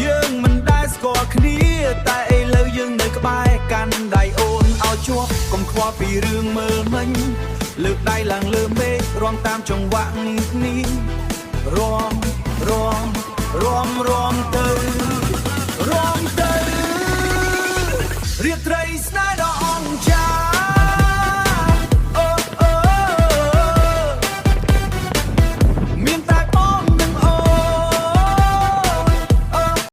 យើងមិនដែលស្គាល់គ្នាតែឥឡូវយើងនៅក្បែរកាន់ដៃអូនឲ្យជាប់កុំខ្វល់ពីរឿងមើលមិញលើកដៃឡើងលើមេឃរាំតាមចង្វាក់នេះរាំទៅ